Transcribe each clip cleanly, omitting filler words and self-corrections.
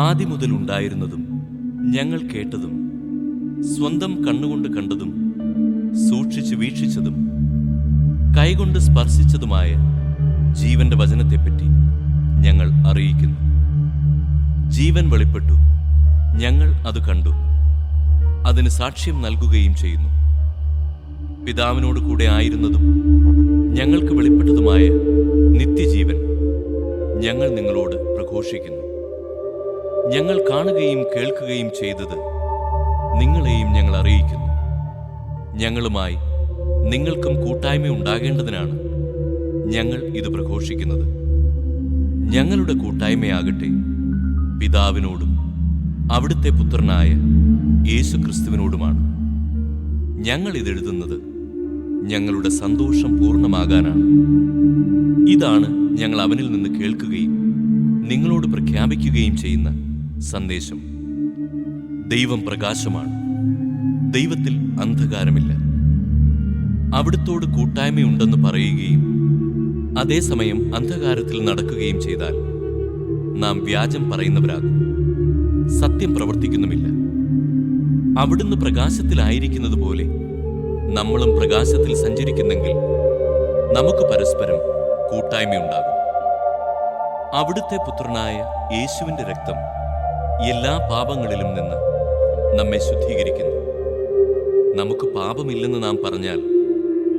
ആദിമുതൽ ഉണ്ടായിരുന്നതും ഞങ്ങൾ കേട്ടതും സ്വന്തം കണ്ണുകൊണ്ട് കണ്ടതും സൂക്ഷിച്ച് വീക്ഷിച്ചതും കൈകൊണ്ട് സ്പർശിച്ചതുമായ ജീവന്റെ വചനത്തെപ്പറ്റി ഞങ്ങൾ അറിയിക്കുന്നു. ജീവൻ വെളിപ്പെട്ടു, ഞങ്ങൾ അത് കണ്ടു, അതിന് സാക്ഷ്യം നൽകുകയും ചെയ്യുന്നു. പിതാവിനോട് കൂടെ ആയിരുന്നതും ഞങ്ങൾക്ക് വെളിപ്പെട്ടതുമായ നിത്യജീവൻ ഞങ്ങൾ നിങ്ങളോട് പ്രഘോഷിക്കുന്നു. ഞങ്ങൾ കാണുകയും കേൾക്കുകയും ചെയ്തത് നിങ്ങളെയും ഞങ്ങൾ അറിയിക്കുന്നു. ഞങ്ങളുമായി നിങ്ങൾക്കും കൂട്ടായ്മ ഉണ്ടാകേണ്ടതിനാണ് ഞങ്ങൾ ഇത് പ്രഘോഷിക്കുന്നത്. ഞങ്ങളുടെ കൂട്ടായ്മയാകട്ടെ പിതാവിനോടും അവിടുത്തെ പുത്രനായ യേശുക്രിസ്തുവിനോടുമാണ്. ഞങ്ങൾ ഇതെഴുതുന്നത് ഞങ്ങളുടെ സന്തോഷം പൂർണ്ണമാകാനാണ്. ഇതാണ് ഞങ്ങൾ അവനിൽ നിന്ന് കേൾക്കുകയും നിങ്ങളോട് പ്രഖ്യാപിക്കുകയും ചെയ്യുന്ന സന്ദേശം. ദൈവം പ്രകാശമാണ്, ദൈവത്തിൽ അന്ധകാരമില്ല. അവിടുത്തോട് കൂട്ടായ്മയുണ്ടെന്ന് പറയുകയും അതേസമയം അന്ധകാരത്തിൽ നടക്കുകയും ചെയ്താൽ നാം വ്യാജം പറയുന്നവരാകും, സത്യം പ്രവർത്തിക്കുന്നുമില്ല. അവിടുന്ന് പ്രകാശത്തിലായിരിക്കുന്നത് പോലെ നമ്മളും പ്രകാശത്തിൽ സഞ്ചരിക്കുന്നെങ്കിൽ നമുക്ക് പരസ്പരം കൂട്ടായ്മയുണ്ടാകും. അവിടുത്തെ പുത്രനായ യേശുവിന്റെ രക്തം എല്ലാ പാപങ്ങളിലും നിന്ന് നമ്മെ ശുദ്ധീകരിക്കുന്നു. നമുക്ക് പാപമില്ലെന്ന് നാം പറഞ്ഞാൽ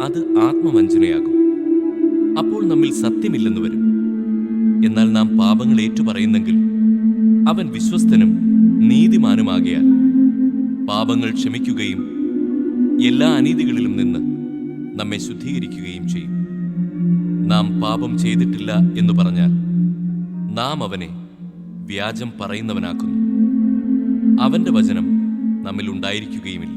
അത് ആത്മവഞ്ചനയാകും, അപ്പോൾ നമ്മിൽ സത്യമില്ലെന്ന് വരും. എന്നാൽ നാം പാപങ്ങൾ ഏറ്റുപറയുന്നെങ്കിൽ അവൻ വിശ്വസ്തനും നീതിമാനുമാകയാൽ പാപങ്ങൾ ക്ഷമിക്കുകയും എല്ലാ അനീതികളിലും നിന്ന് നമ്മെ ശുദ്ധീകരിക്കുകയും ചെയ്യും. നാം പാപം ചെയ്തിട്ടില്ല എന്ന് പറഞ്ഞാൽ നാം അവനെ വ്യാജം പറയുന്നവനാക്കുന്നു, അവന്റെ വചനം നമ്മിൽ ഉണ്ടായിരിക്കുകയുമില്ല.